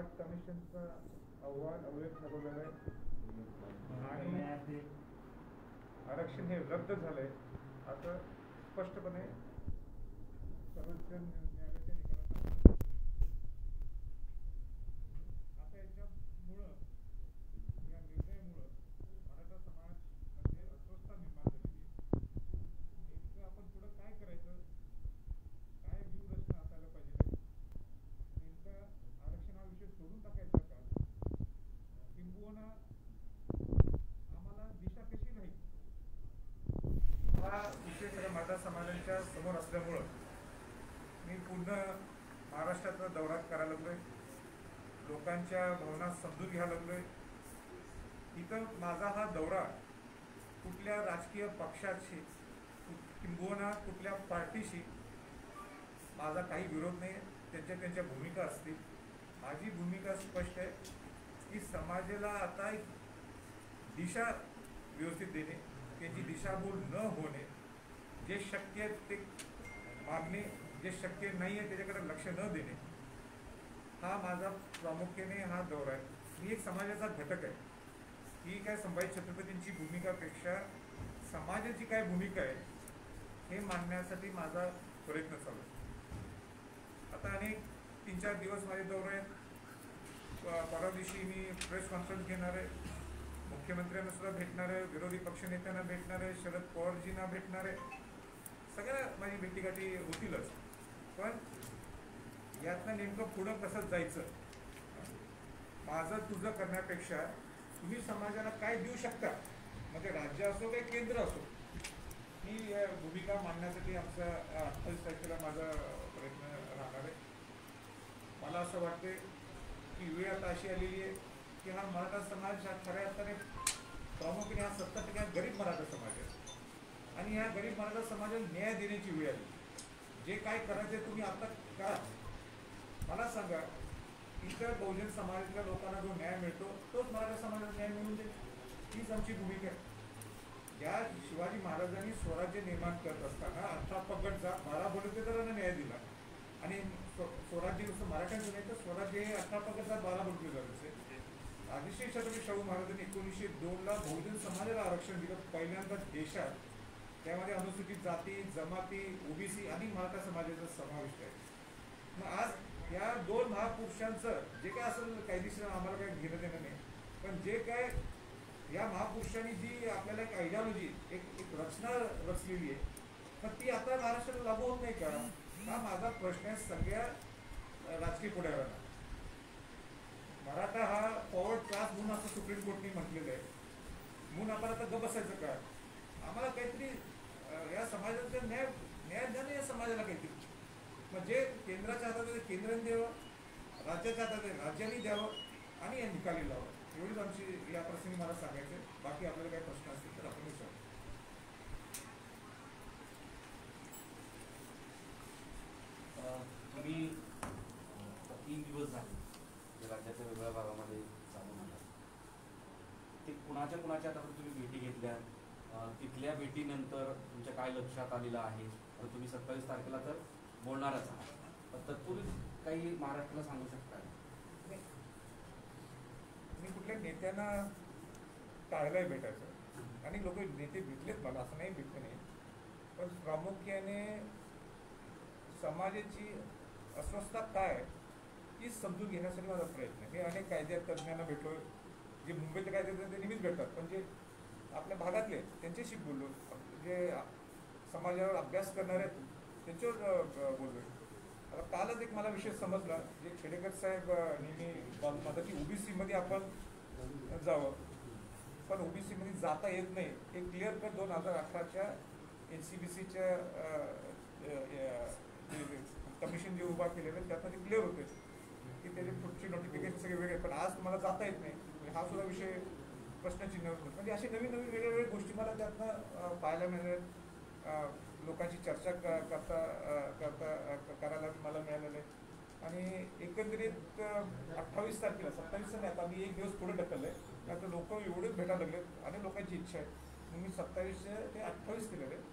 Smart कमिशनचा अहवाल अवैध ठरवलेला आहे आणि आरक्षण हे रद्द झालंय असं स्पष्टपणे सर्वोच्च न्यायालयाच्या निकालात आता याच्यामुळं या निर्णयामुळं मराठा समाजमध्ये अस्वस्थता निर्माण झालेली आहे. नेमकं आपण पुढं काय करायचं, काय व्यूहरचना असायला पाहिजे, नेमका आरक्षण हा विषय सोडून टाकायचा का, किंबहुना आम्हाला दिशा कशी राहील, हा विषय खरं मराठा समाजाच्या समोर असल्यामुळं मी पूर्ण महाराष्ट्राचा दौरा करायला लागलोय, लोकांच्या भावना समजून घ्यायला लागलोय. इथं माझा हा दौरा कुठल्या राजकीय पक्षाशी किंबहुना कुठल्या पार्टीशी माझा काही विरोध नाही. त्यांच्या भूमिका असतील. माझी भूमिका स्पष्ट आहे की समाजाला आता एक दिशा व्यवस्थित देणे, त्याची दिशाभूल न होणे, जे शक्य आहे ते मागणे, जे शक्य नाही आहे त्याच्याकडे लक्ष न देणे, हा माझा प्रामुख्याने हा दौरा आहे. मी एक समाजाचा घटक आहे. ही काय संभाजी छत्रपतींची भूमिकापेक्षा समाजाची काय भूमिका आहे हे मांडण्यासाठी माझा प्रयत्न चालू आहे. आता अनेक 3-4 दिवस माझे दौरे आहेत. परवा दिवशी मी प्रेस कॉन्फरन्स घेणार आहे, मुख्यमंत्र्यांना सुद्धा भेटणार आहे, विरोधी पक्षनेत्यांना भेटणार आहे, शरद पवारजींना भेटणार आहे. सगळ्या माझी भेटीगाठी होतीलच. पण यातनं नेमकं पुढं कसं जायचं, माझं तुझं करण्यापेक्षा तुम्ही समाजाला काय देऊ शकता, म्हणजे राज्य असो काही केंद्र असो, ही भूमिका मांडण्यासाठी आमचा 28 तारखेला माझा प्रयत्न राहणार आहे. मला असं वाटते की वेळ आता अशी आलेली आहे की हा मराठा समाज हा खऱ्या अर्थाने प्रामुख्याने हा 70% गरीब मराठा समाज आहे आणि ह्या गरीब मराठा समाजाला न्याय देण्याची वेळ आली. जे काय करायचे तुम्ही आता करा. मला सांगा, इतर बहुजन समाजातल्या लोकांना जो न्याय मिळतो तोच मराठा समाजाला न्याय मिळून दे, हीच आमची भूमिका आहे. ज्या शिवाजी महाराजांनी स्वराज्य निर्माण करत असताना 18 पगडचा 12 बलुतेदारांना न्याय दिला आणि स्वराज्य नुसतं मराठ्यांचं नाही तर स्वराज्य हे 18 पगडचा 12 बलुतेदारांचे. राजश्री छत्रपती शाहू महाराजांनी 1902ला बहुजन समाजाला आरक्षण दिलं पहिल्यांदा देशात. त्यामध्ये अनुसूचित जाती, जमाती, ओबीसी आणि मराठा समाजाचा समावेश आहे. मग आज या 2 महापुरुषांचं जे काय असेल कायदेशीर आम्हाला काही घेणं देणं नाही, पण जे काय या महापुरुषांनी जी आपल्याला एक आयडियॉलॉजी एक रचना रचलेली आहे, पण ती आता महाराष्ट्राला लागू होत नाही का, हा माझा प्रश्न आहे सगळ्या राजकीय पुढाऱ्यांना. मराठा हा फॉरवर्ड क्लास म्हणून असं सुप्रीम कोर्टने म्हटलेलं आहे, म्हणून आपण आता गप बसायचं का? आम्हाला काहीतरी या समाजाचा न्याय द्या ना या समाजाला काहीतरी. मग जे केंद्राच्या हातात आहे केंद्राने द्यावं, राज्याच्या हातात आहे राज्यांनी द्यावं आणि या निकाली लावावं. एवढीच आमची या प्रसंगी मला सांगायचं आहे. बाकी आपल्याला काही प्रश्न असतील तर आपण विचारू. तुम्ही 3 दिवस झाले राज्याच्या वेगवेगळ्या भागामध्ये चालून आला, ते कुणाच्या आता तुम्ही भेटी घेतल्या, तिथल्या भेटीनंतर तुमच्या काय लक्षात आलेलं आहे? तर तुम्ही 27 तारखेला तर बोलणारच आहात, तत्पूर्वी काही महाराष्ट्राला सांगू शकता? मी कुठल्या नेत्यांना टाळलंय भेटायचं आणि लोक नेते भेटलेत मला, असं नाही भेटले नाही, पण प्रामुख्याने समाजाची अस्वस्थता काय ही समजून घेण्यासाठी माझा प्रयत्न आहे. मी अनेक कायदे तज्ज्ञांना भेटलो, जे मुंबईतले कायदे ते नेहमीच भेटतात, पण जे आपल्या भागातले त्यांच्याशी बोललो, जे समाजावर अभ्यास करणारे त्यांच्यावर बोललो. आता कालच एक मला विषय समजला, जे खेडेकर साहेब नेहमी म्हणतात की ओबीसीमध्ये आपण जावं, पण ओबीसीमध्ये जाता येत नाही. हे क्लिअर कर 2018च्या NCBCच्या कमिशन जे उभा केलेलं त्यातनं ते क्लिअर होते की त्याचे पुढचे नोटिफिकेशन सगळे वेगळे, पण आज तुम्हाला जाता येत नाही. म्हणजे हा सुद्धा विषय प्रश्नचिन्ह होतो. म्हणजे असे नवीन वेगवेगळ्या गोष्टी मला त्यातनं पाहायला मिळाल्या, लोकांची चर्चा करायला मला मिळालेलं आहे. आणि एकंदरीत 28 तारखेला 27 नाही, आता मी 1 दिवस पुढे ढकललं आहे, कारण लोक एवढेच भेटायला लागलेत आणि लोकांची इच्छा आहे, म्हणून मी 27 ते 28 केलेलं आहे.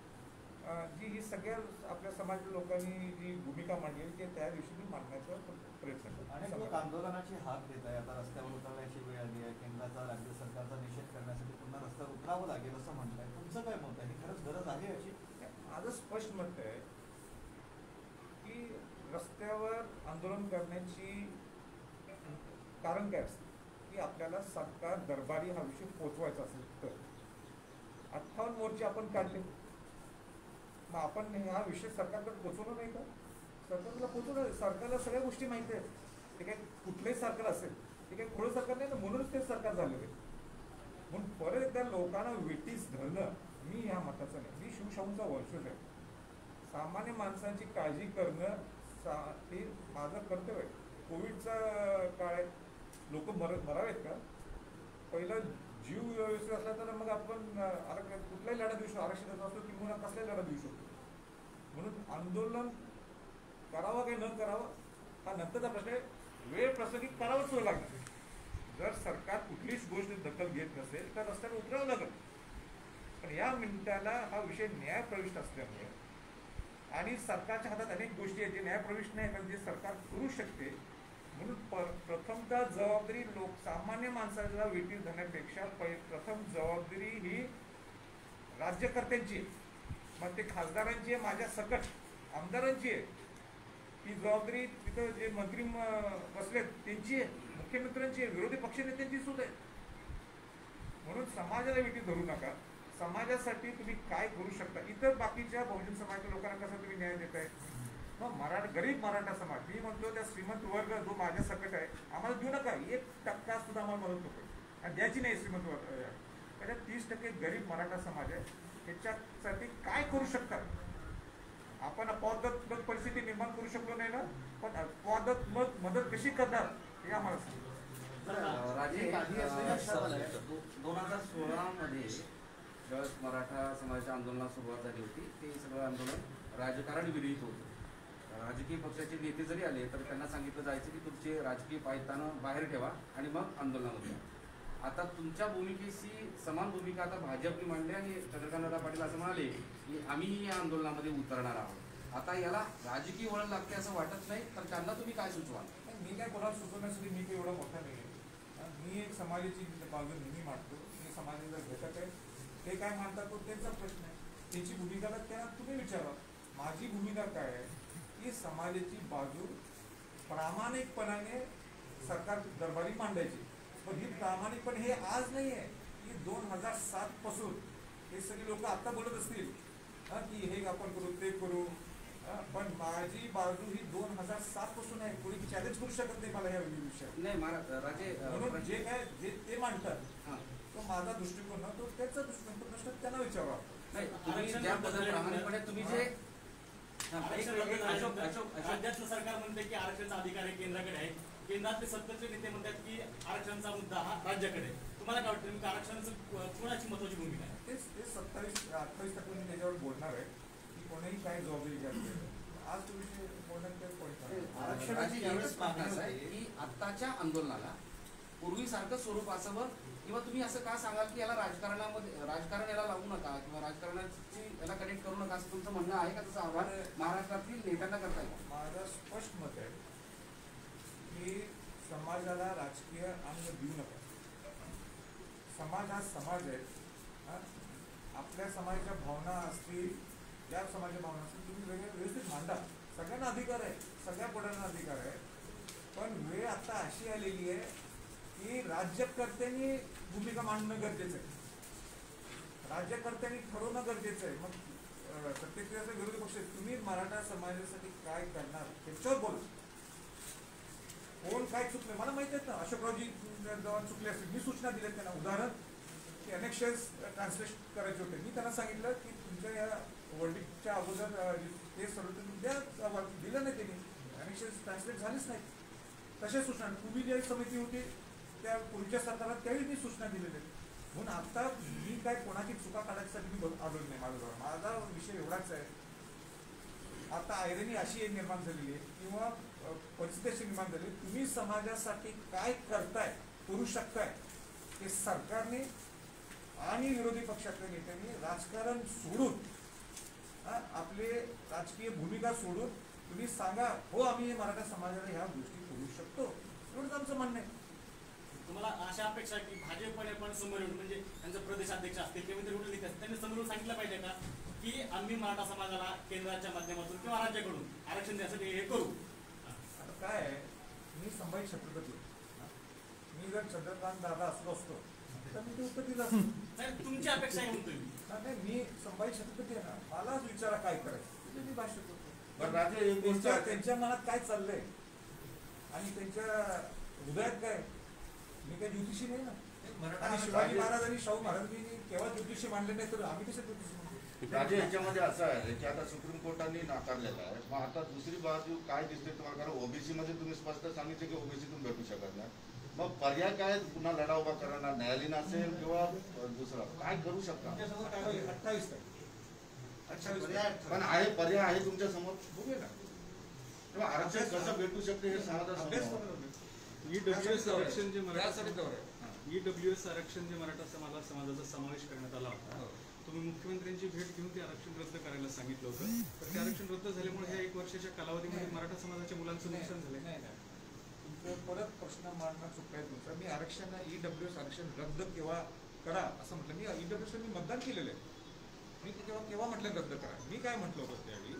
जी ही सगळ्या आपल्या समाजातील लोकांनी जी भूमिका मांडली ते त्या दिवशी मी मांडण्याचा प्रयत्न अनेक लोक करतो. आंदोलनाची हाक देत आहे. आता रस्त्यावर उतरण्याची वेळ आली आहे. केंद्राचा राज्य सरकारचा निषेध करण्यासाठी पुन्हा रस्त्यावर उतरावं लागेल असं म्हणताय. तुमचं काय मत आहे? खरंच गरज आहे याची? माझं स्पष्ट मत आहे की रस्त्यावर आंदोलन करण्याची कारण काय असतं की आपल्याला सरकार दरबारी हा विषय पोचवायचा असेल तर 58 मोर्चे आपण काढले, मग आपण हा विषय सरकारकडे पोचवला नाही का? सरकारला पोचवलं. सरकारला सगळ्या गोष्टी माहिती आहेत. ते काही कुठलंही सरकार असेल ते काही खोडं सरकार नाही ना, म्हणूनच ते सरकार झालेलं आहे. म्हणून परत एकदा लोकांना वेटीस धरणं मी ह्या मताचं नाही. मी शिवशाहूंचा वंशज आहे. सामान्य माणसांची काळजी करणं ते माझं कर्तव्य आहे. कोविडचा काळ आहे, लोक मरावेत का? पहिला जीव व्यवस्थित असला तर मग आपण कुठलाही लढा देऊ शकतो, आरक्षणाचा असतो किंवा कसलाही लढा देऊ शकतो. म्हणून आंदोलन करावं काही न करावं हा नंतरचा प्रश्न आहे. वेळ प्रसंगी करावंच लागणार. जर सरकार कुठलीच गोष्ट दखल घेत नसेल तर रस्त्यावर उतरावं लागेल. पण या मिनिटाला हा विषय न्यायप्रविष्ट असल्यामुळे आणि सरकारच्या हातात अनेक गोष्टी आहेत जे न्यायप्रविष्ट नाही कारण जे सरकार करू शकते. म्हणून प्रथमतः जबाबदारी सामान्य माणसाला वेटीस धरण्यापेक्षा प्रथम जबाबदारी ही राज्यकर्त्यांची आहे. मग ते खासदारांची आहे, माझ्या सकट आमदारांची आहे. ही जबाबदारी तिथं जे मंत्री बसलेत त्यांची आहे, मुख्यमंत्र्यांची आहे, विरोधी पक्षनेत्यांची सुद्धा आहे. म्हणून समाजाला वेटीस धरू नका. समाजासाठी तुम्ही काय करू शकता. इतर बाकीच्या बहुजन समाजाच्या लोकांना कसा तुम्ही न्याय देताय? मग गरीब मराठा समाज मी म्हणतो त्या श्रीमंत वर्ग जो माझ्या सकट आहे आम्हाला देऊ नका. 1% सुद्धा आम्हाला मदत नको आणि द्यायची नाही. श्रीमंत वर्ग त्याच्या 30% गरीब मराठा समाज आहे. त्याच्यासाठी काय करू शकतात? आपण अपवादात्मक परिस्थिती निर्माण करू शकलो नाही ना, पण अपवादात्मक मदत कशी करणार हे आम्हाला सांगा. राजे 2016 मध्ये ज्यावेळेस मराठा समाजाच्या आंदोलनाला सुरुवात झाली होती ते सगळं आंदोलन राजकारण विरहित होतं. राजकीय पक्षाचे नेते जरी आले तर त्यांना सांगितलं जायचं की तुमचे राजकीय पायतानं बाहेर ठेवा आणि मग आंदोलनामध्ये. आता तुमच्या भूमिकेशी समान भूमिका आता भाजपने मांडली आणि चंद्रकांतदादा पाटील असं म्हणाले की आम्ही या आंदोलनामध्ये उतरणार आहोत. आता याला राजकीय वळण लागते असं वाटत नाही तर त्यांना तुम्ही काय सुचवाल? मी काय कोणाला सुचवण्यासाठी मी काही एवढा मोठा नाही आहे. मी एक समाजाची बाजू नेहमी मांडतो. मी समाजाचा घटक आहे. ते काय मानतात तो त्यांचा प्रश्न आहे. त्याची भूमिका त्यांना तुम्ही विचारा. माझी भूमिका काय आहे की समाजाची बाजू प्रामाणिकपणाने सरकार दरबारी मांडायची. पण ही प्रामाणिकपणे हे आज नाही आहे की 2007 पासून हे सगळे लोक आता बोलत असतील की हे आपण करू ते करू. पण माझी बाजू ही 2007 पासून आहे. कोणी चॅलेंज करू शकत नाही मला या विषयात. नाही राजे म्हणून जे काय जे ते मांडतात तो माझा दृष्टिकोन ना तो त्याचा दृष्टिकोन प्रश्न त्यांना विचारावा. नाही तुम्ही ज्या प्रामाणिकपणे तुम्ही जे राज्यातलं सरकार म्हणते की आरक्षणाचा अधिकार आहे केंद्राकडे आहे. केंद्रातले सत्तेचे नेते म्हणतात की आरक्षणाचा मुद्दा हा राज्याकडे आहे. तुम्हाला काय वाटतं आरक्षणाचं कोणाची महत्वाची भूमिका आहे? तेच ते 27-28% मी त्याच्यावर बोलणार आहे की कोणीही काय जबाबदारी घ्यायची. आज तो विषय बोलण्यात पॉईंट आरक्षणाची एवढंच मागणं आहे की आत्ताच्या आंदोलनाला पूर्वीसारखं स्वरूप असावं किंवा तुम्ही असं का सांगाल की याला राजकारण याला लावू नका किंवा राजकारणाची याला कनेक्ट करू नका असं तुमचं म्हणणं आहे का? तसं आव्हान महाराष्ट्रातील नेत्यांना करता येईल? माझं स्पष्ट मत आहे की समाजाला राजकीय अंग देऊ नका. समाज हा समाज आहे. आपल्या समाजाच्या भावना असतील ज्या समाजाच्या भावना असतील तुम्ही वेगळ्या व्यवस्थित मांडा. सगळ्यांना अधिकार आहे, सगळ्या पुढाऱ्यांना अधिकार आहे. पण वेळ आता अशी आलेली आहे की राज्यकर्त्यांनी भूमिका मांडणं गरजेचं आहे. राज्यकर्त्यांनी ठरवणं गरजेचं आहे. मग प्रत्येक विरोधी पक्ष तुम्ही मराठा समाजासाठी काय करणार त्याच्यावर बोला. कोण काय चुकले मला माहिती आहेत ना. अशोकरावजी जेव्हा चुकले असतील मी सूचना दिल्या त्यांना. उदाहरण की अनेक्शन्स ट्रान्सलेट करायचे होते. मी त्यांना सांगितलं की तुमच्या या वर्ल्डिंगच्या अगोदर ते सर्व द्या. दिलं नाही त्यांनी. अनेक्शन्स ट्रान्सलेट झालीच नाही. तशा सूचना पूर्वी जी समिती होती त्या पूर्वीच्या सरकारला त्यावेळी मी सूचना दिलेल्या. म्हणून आता मी काय कोणाची चुका काढायसाठी मी आलो नाही. माझा विषय एवढाच आहे. आता आयरनी अशी निर्माण झालेली आहे किंवा परिस्थिती अशी निर्माण झाली तुम्ही समाजासाठी काय करताय करू शकताय ते सरकारने आणि विरोधी पक्षातल्या नेत्यांनी राजकारण सोडून आपले राजकीय भूमिका सोडून तुम्ही सांगा हो आम्ही मराठा समाजाला ह्या गोष्टी करू शकतो, एवढंच आमचं म्हणणं आहे. तुम्हाला अशा अपेक्षा आहे की भाजपने पण समोर येऊन म्हणजे त्यांचे प्रदेशाध्यक्ष असतील किंवा इतर कुठले नेते असतील त्यांनी समोर येऊन सांगितलं पाहिजे का की आम्ही मराठा समाजाला केंद्राच्या माध्यमातून किंवा राज्याकडून आरक्षण देण्यासाठी हे करू. आता काय आहे, मी संभाजी छत्रपती आहे. मी जर चंद्रकांत दादा असलो असतो तर मी ते उत्तर दिलं असतं. नाही, तुमची अपेक्षा आहे म्हणतोय मी. नाही, मी संभाजी छत्रपती आहे ना, मलाच विचारा काय करायचं ते मी भाष्य करतो. बरं राजे, एक गोष्ट त्यांच्या मनात काय चाललंय आणि त्यांच्या हृदयात काय, मी काय ज्योतिषी नाही ना. आणि शिवाजी महाराज आणि शाहू महाराजांनी केव्हा ज्योतिषी मांडले नाही तर आम्ही कसे ज्योतिषी मांडले? राजे, याच्यामध्ये असं आहे की आता सुप्रीम कोर्टाने नाकारलेलं आहे. मग आता दुसरी बाजू काय दिसते तुम्हाला, कारण ओबीसी मध्ये तुम्ही स्पष्ट सांगितले की ओबीसीतून भेटू शकत नाही. मग पर्याय काय, पुन्हा लढा उभा करणार, न्यायालयीन असेल किंवा दुसरा काय करू शकता? 28 तारीख. पण आहे पर्याय आहे तुमच्या समोर, बघूया ना. तेव्हा आरक्षण कसं भेटू शकते हे समाधान अभ्यास समोर. करायला लागेल. ईडब्ल्यूएस आरक्षण जे त्यासाठी मराठा जवळ आहे. ईडब्ल्यूएस आरक्षण जे मराठा समाजाचा समावेश करण्यात आला होता, हो. तुम्ही मुख्यमंत्र्यांची भेट घेऊन ते आरक्षण रद्द करायला सांगितलं होतं. तर ते आरक्षण रद्द झाल्यामुळे ह्या 1 वर्षाच्या कालावधीमध्ये मराठा समाजाच्या मुलांचं नुकसान झालंय. नाही, नाही. तुमचं परत प्रश्न मांडणं चुकलं आहे तुमचं. मी आरक्षण ईडब्ल्यूएस आरक्षण रद्द केव्हा करा असं म्हटलं. मी ईडब्ल्यूएस मी मतदान केलेलं आहे. मी ते केव्हा म्हटलं रद्द करा. मी काय म्हटलं होतं त्यावेळी,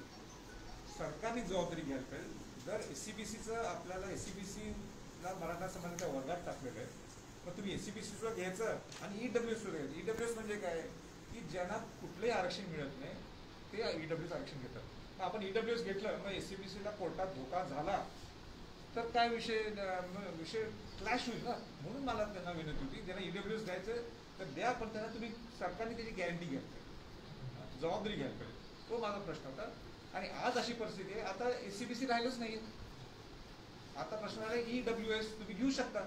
सरकारने जबाबदारी घ्यायला पाहिजे. जर एससीबीसीचं आपल्याला एससीबीसीला मराठा समाजाच्या वर्गात टाकलेलं आहे, मग तुम्ही एससीबीसीचं घ्यायचं आणि ईडब्ल्यूएस घ्यायचं. ईडब्ल्यूएस म्हणजे काय की ज्यांना कुठलंही आरक्षण मिळत नाही ते ईडब्ल्यूएस आरक्षण घेतात. मग आपण ईडब्ल्यूएस घेतलं, मग एससीबीसीला कोर्टात धोका झाला तर काय विषय क्लॅश होईल ना. म्हणून मला त्यांना विनंती होती, ज्यांना ईडब्ल्यूएस द्यायचं तर द्या, पण त्यांना तुम्ही सरकारने त्याची गॅरंटी घ्यायला पाहिजे, जबाबदारी घ्यायला पाहिजे. तो माझा प्रश्न होता. आणि आज अशी परिस्थिती आहे, आता एससीबीसी राहिलंच नाही. आता प्रश्न आला ईडब्ल्यूएस तुम्ही घेऊ शकता,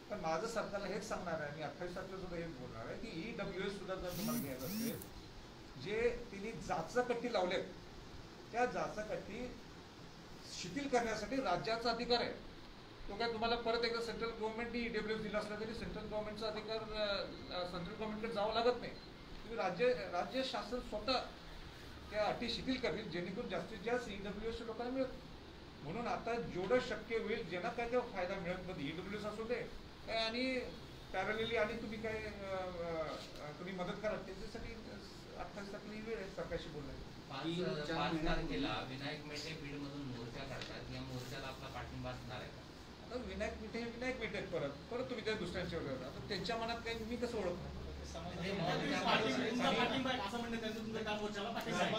पण माझं सरकारला हेच सांगणार आहे, मी 28 तारखेला सुद्धा हेच बोलणार आहे की ईडब्ल्यूएस सुद्धा जर तुम्हाला घ्यायचं असेल, जे तिने जाचकट्टी लावलेत त्या जाचकट्टी शिथिल करण्यासाठी राज्याचा अधिकार आहे. तो काय तुम्हाला परत एकदा सेंट्रल गव्हर्नमेंटने ईडब्ल्यूएस दिला असला तरी सेंट्रल गव्हर्नमेंटचा अधिकार सेंट्रल गव्हर्नमेंटकडे जावं लागत नाही. तुम्ही राज्य शासन स्वतः त्या अटी शिथिल करतील जेणेकरून जास्तीत जास्त ईडब्ल्यूएस लोकांना मिळत. म्हणून आता जेवढं शक्य होईल ज्यांना काय काय फायदा मिळत मध्ये ईडब्ल्यूएस असू दे काय आणि पॅरलली आणि तुम्ही काय तुम्ही मदत करा त्याच्यासाठी 28 तारखेला वेळ आहे सरकारशी बोलण्याची. 5 तारखेला विनायक मेटे बीडमधून मोर्चा काढतात. या मोर्चाला आपला पाठिंबा असणार आहे का? आता विनायक मेटे परत तुम्ही त्या दुसऱ्यांच्या वगैरे आता त्यांच्या मनात काही मी कसं ओळखणार. तुमचा पाठिंबा आहे असं म्हणणं त्यांचं, तुमचं काम मोर्चाला पाठिंबा आहे.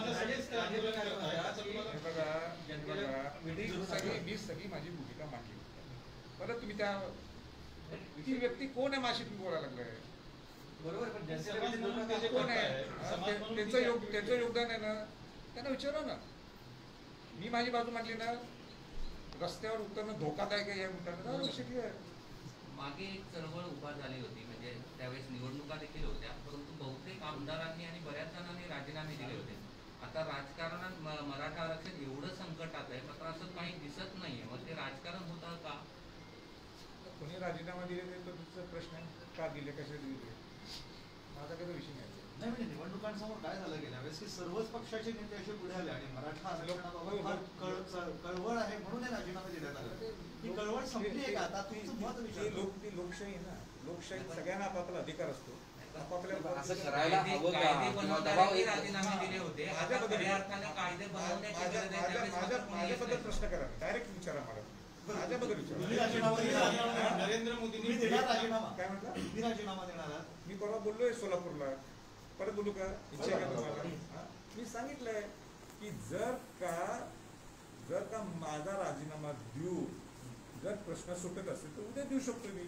मी सगळी माझी भूमिका मांडली. परत तुम्ही त्या ती व्यक्ती कोण आहे माझी तुम्ही बोलायला लागलाय. बरोबर, पण कोण आहे त्यांचं योगदान आहे ना, त्यांना विचारा ना. मी माझी बाजू मांडली ना, रस्त्यावर उतरणं धोकादायक आहे या उतरणं विषय आहे. मागे एक चळवळ उभा झाली होती, म्हणजे त्यावेळेस निवडणुका देखील होत्या, परंतु बहुतेक आमदारांनी आणि बऱ्याच जणांनी राजीनामे दिले होते. आता राजकारणात मराठा आरक्षण एवढं संकटात आहे, मात्र असं काही दिसत नाहीये. मग ते राजकारण होतं का? कोणी राजीनामा दिले तर तुमचा प्रश्न आहे, का दिले कसे दिले, माझा काही विषय नाही. नाही म्हणजे निवडणुकांसमोर काय झालं गेल्या वेळेस की सर्वच पक्षाचे नेते असे पुढे आले आणि मराठा आरक्षणाबाबत कळवळ आहे म्हणून हे राजीनामे देण्यात आले. ही कळवळ संपली आहे का आता? तुमचं मत विचार. ती लोकशाही आहे ना, लोकशाही सगळ्यांना आपापला अधिकार असतो. आपापल्या असं करायला हवं का? कायदे किंवा दबाव बनवणाऱ्यांनी येतो. राजीनामे दिले होते. आता खऱ्या अर्थाने कायदे बनवण्याची गरज आहे. त्यावेळेस मात्र कोणी येत माझ्याबद्दल नाही. प्रश्न करा, डायरेक्ट विचारा मला. माझ्याबद्दल तुम्ही विचारा. राजीनामा देणार? नरेंद्र मोदींनी तुम्ही देणार राजीनामा? काय म्हटलं? तुम्ही राजीनामा देणार आहात? मी परवा बोललोय सोलापूरला, परत बोलू का? इच्छा आहे का तुम्हाला? हा? मी सांगितलंय की जर का माझा राजीनामा देऊ, जर प्रश्न सुटत असेल तर उद्या देऊ शकतो मी.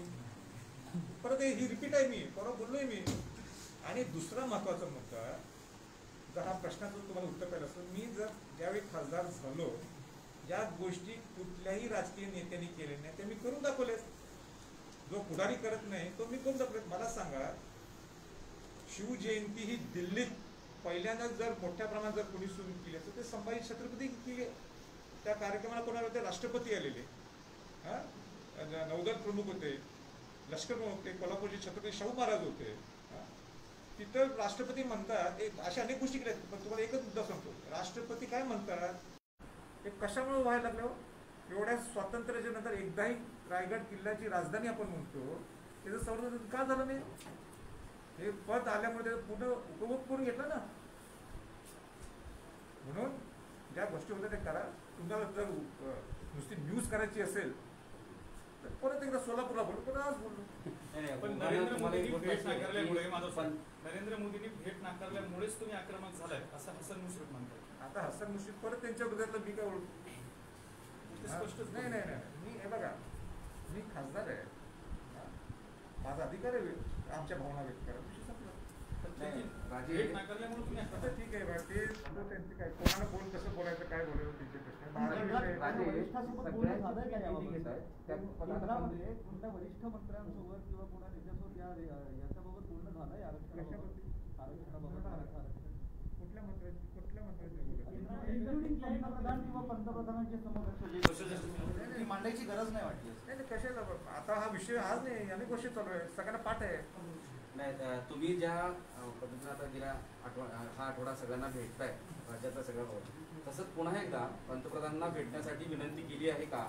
परत ही रिपीट आहे, मी परवा बोललोय मी. आणि दुसरा महत्वाचा मुद्दा, जर हा प्रश्नाचं तुम्हाला उत्तर पाहिलं असतं, मी जर ज्यावेळी खासदार झालो, ज्या गोष्टी कुठल्याही राजकीय नेत्यांनी केल्या नाही त्या मी करून दाखवल्यात. जो पुढारी करत नाही तो मी करून दाखवल्यात. मला सांगा, शिवजयंती ही दिल्लीत पहिल्यांदा जर मोठ्या प्रमाणात जर कोणी सुरू केली तर ते संभाजी छत्रपती केले. त्या कार्यक्रमाला कोणाला होते? राष्ट्रपती आलेले, हा, नौदल प्रमुख होते, लष्कर प्रमुख होते, कोल्हापूरचे छत्रपती शाहू महाराज होते. तिथं राष्ट्रपती म्हणतात अशा अनेक गोष्टी केल्या आहेत, पण तुम्हाला एकच मुद्दा सांगतो. राष्ट्रपती काय म्हणतात, हे कशामुळे व्हायला लागलं? एवढ्या स्वातंत्र्याच्या नंतर एकदाही रायगड किल्ल्याची राजधानी आपण म्हणतो, त्याचं संरक्षण का झालं नाही? हे पद आल्यामुळे त्याचा पूर्ण उपभोग करून घेतला ना. म्हणून ज्या गोष्टी होत्या त्या करा. तुम्हाला जर नुसती न्यूज करायची असेल तर परत एकदा सोलापूरला बोलू, पण आज बोललो. पण नरेंद्र मोदींनी भेट नाकारल्यामुळे नरेंद्र मोदींनी भेट नाकारल्यामुळेच तुम्ही आक्रमक झालाय असं हसन मुश्रीफ म्हणतात. आता हसन मुश्रीफ परत त्यांच्या विरोधातलं मी काय ओळखतो? नाही नाही नाही, मी हे बघा, मी खासदार आहे, माझा अधिकार आहे आमच्या भावना व्यक्त करा. भेट नाकारल्यामुळे तुम्ही आता ठीक आहे बा, ते त्यांचे काय कोणाला बोल कसं बोलायचं काय बोलायचं त्यांचे प्रश्न. माझा विषय वरिष्ठांसोबत बोलणं झालंय का याबाबत? कुठल्या वरिष्ठ मंत्र्यांसोबत किंवा कोणा नेत्यासोबत याच्याबाबत बोलणं झालंय आरक्षणाबाबत? कुठल्या मंत्र्यांची इंक्लुडिंग पंतप्रधान किंवा पंतप्रधानांचे समकक्ष मांडायची गरज नाही वाटली. नाही नाही, कशाला आता हा विषय आज नाही, अनेक गोष्टी चालू आहे, सगळ्यांना पाठ आहे. नाही, तुम्ही ज्या पद्धतीने आता गेल्या हा आठवडा सगळ्यांना भेटताय, राज्याचा सगळा भाग, तसंच पुन्हा एकदा पंतप्रधानांना भेटण्यासाठी विनंती केली आहे का?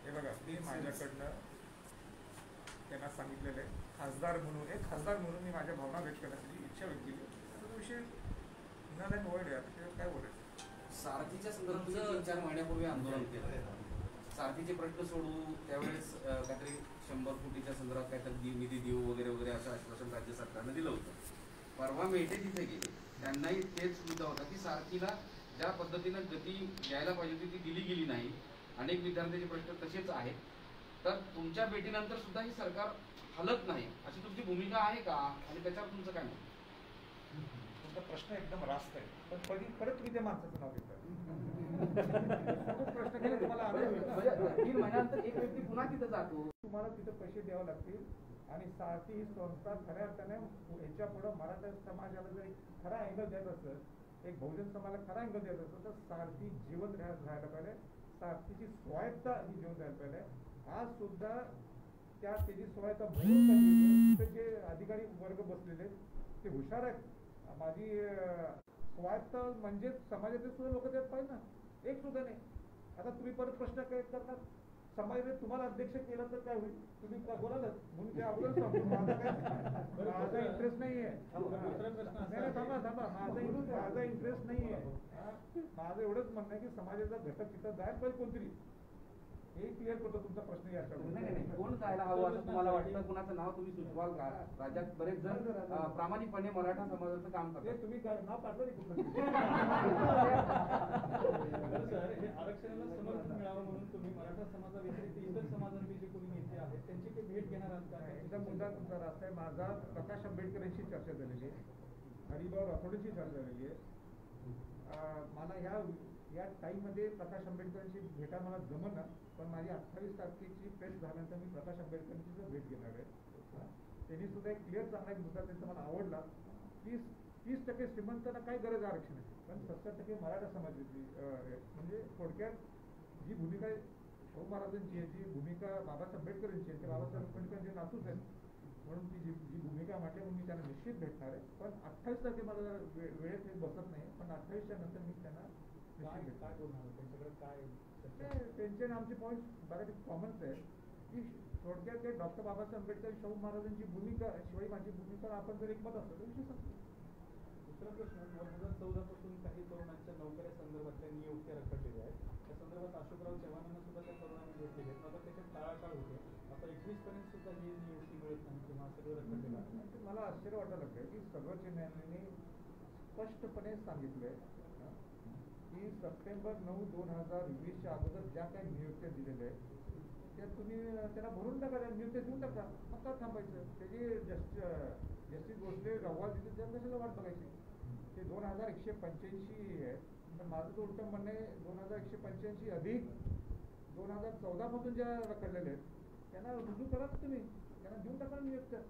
हे बघा, मी माझ्याकडनं त्यांना सांगितलेलं आहे, खासदार म्हणून मी माझ्या भावना व्यक्त करण्याची इच्छा व्यक्त केली. तो विषय हिनालय वळ आहे, काय बोलायचं. सारथीच्या संदर्भात तुम्ही 3-4 महिन्यापूर्वी आंदोलन केलं, सारथीचे प्रश्न सोडू, त्यावेळेस काहीतरी 100 कोटीच्या संदर्भात काहीतरी निधी देऊ वगैरे वगैरे असं आश्वासन राज्य सरकारनं दिलं होतं. परवा मेटे तिथे गेले, त्यांनाही तेच मुद्दा होता की सारथीला ज्या पद्धतीनं गती द्यायला पाहिजे होती ती दिली गेली नाही. अनेक विद्यार्थ्यांचे प्रश्न तसेच आहेत. तर तुमच्या भेटीनंतर सुद्धा ही सरकार हलत नाही अशी तुमची भूमिका आहे का, आणि त्याच्यावर तुमचं काय म्हणणं? तुमचा प्रश्न एकदम रास्त आहे, पण परत तुम्ही त्या माणसाचं नाव घेता. प्रश्न केला तुम्हाला 3 महिन्यानंतर एक व्यक्ती पुन्हा तिथं जातो, तुम्हाला तिथं पैसे द्यावे लागतील. आणि सारथी ही संस्था खऱ्या अर्थाने ह्याच्या पुढं मराठा समाजाला जर एक खरा अँगल द्यायचा असेल, एक बहुजन समाजाला खरा अँगल द्यायचा असेल, तर सारथी जिवंत राहायला पाहिजे, सारथीची स्वायत्ता ही जिवंत राहायला पाहिजे. आज सुद्धा त्याची स्वायत्ता म्हणून जे अधिकारी वर्ग बसलेले ते हुशार आहेत. माझी स्वायत्त म्हणजे समाजाचे सुद्धा लोक त्यात पाहिजे ना, एक सुद्धा नाही. आता तुम्ही परत प्रश्न काय करणार, समाजाने तुम्हाला अध्यक्ष केलं तर काय होईल? तुम्ही काय बोलालच म्हणून ते अगोदर सांगतो, माझा इंटरेस्ट नाहीये. थांबा, माझा इंटरेस्ट नाहीये. माझं एवढंच म्हणणं आहे की समाजाचा घटक तिथं जायला पाहिजे कोणतरी. हे क्लिअर करतो तुमचा प्रश्न याच्यावर. नाही, कोण जायला हवं असं तुम्हाला वाटतं? कुणाचं नाव तुम्ही सुचवाल का? राज्यात बरेच जण प्रामाणिकपणे मराठा समाजाचं काम करतात. तुम्ही नाव पाठवा नाही कुठलं. सर, हे आरक्षणाला समर्थन मिळावं म्हणून तुम्ही मराठा समाजाव्यतिरिक्त इतर समाजातले जे कोणी नेते आहेत त्यांची काही भेट घेणार आहात का? एकदा मुद्दा तुमचा रास्त आहे. माझा प्रकाश आंबेडकरांशी चर्चा झालेली आहे, हरिभाऊ राठोडची चर्चा झालेली आहे. मला या टाईममध्ये प्रकाश आंबेडकरांची भेटा मला जमना, पण माझी 28 तारखेची प्रेस झाल्यानंतर मी प्रकाश आंबेडकरांची सुद्धा भेट घेणार आहे. त्यांनी सुद्धा एक क्लिअर चांगला एक मुद्दा त्यांचा मला आवडला की 30% श्रीमंतांना काय गरज आरक्षणाची, पण 70% मराठा समाजाची. म्हणजे थोडक्यात जी भूमिका शाहू महाराजांची आहे, जी भूमिका बाबासाहेब आंबेडकरांची आहे, ते बाबासाहेब आंबेडकरांचे नातूच आहेत, म्हणून ती जी भूमिका म्हटली म्हणून मी त्यांना निश्चित भेटणार आहे. पण 28 तारखे मला वेळेत हे बसत नाही, पण 28च्या नंतर मी त्यांना काय बोलणार त्यांच्याकडे काय त्यांचे आमचे पॉईंट बऱ्यापैकी कॉमन्स आहे की थोडक्यात ते डॉक्टर बाबासाहेब आंबेडकर शाहू महाराजांची भूमिका शिवाय माझी भूमिका आपण जर एकमत असतो तर विषय सांगतो. दुसरा प्रश्न, 2014 पासून काही तरुणांच्या नोकऱ्या संदर्भातल्या नियुक्त्या रखडलेल्या आहेत. त्या संदर्भात अशोकराव चव्हाणांना सुद्धा त्या तरुणांनी भेटलेले आहेत. आता त्याच्यात टाळाटाळ होते. आता 21 पर्यंत सुद्धा ही नियुक्ती मिळत नाही किंवा सगळं रखडलेलं आहे. मला आश्चर्य वाटायला लागलं की सर्वोच्च न्यायालयाने स्पष्टपणे सांगितलंय की सप्टेंबर 9, 2020च्या अगोदर ज्या काही नियुक्त्या दिलेल्या आहेत त्या तुम्ही त्यांना भरून टाका, त्या नियुक्त्या देऊन टाका. मग का थांबायचं? त्याची जस्टिस भोसले अहवाल दिले त्या कशाला वाट बघायची? ते 2185 आहे, पण माझं तर उलटं म्हणणं आहे 2185 अधिक 2014 पासून ज्या रखडलेल्या आहेत त्यांना रुजू करा तुम्ही, त्यांना देऊन टाका नियुक्त्या.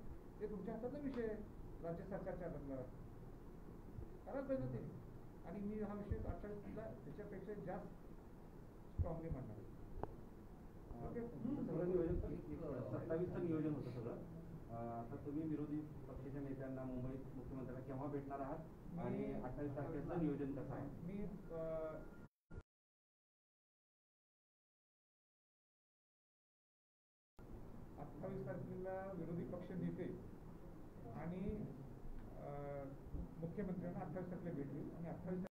ते तुमच्या हाताचा विषय आहे, राज्य सरकारच्या हातातला करायला पाहिजे ते. आणि मी हा विषय 28ला त्याच्यापेक्षा जास्त स्ट्रॉंगली म्हणणार. सगळं नियोजन 27चं नियोजन होतं सगळं. आता तुम्ही विरोधी पक्षाच्या नेत्यांना मुंबईत मुख्यमंत्र्यांना केव्हा भेटणार आहात आणि 28 तारखेचं नियोजन कसं आहे? मी 28 तारखेला विरोधी पक्ष नेते आणि मुख्यमंत्र्यांना 28 तारखेला भेटली आणि 28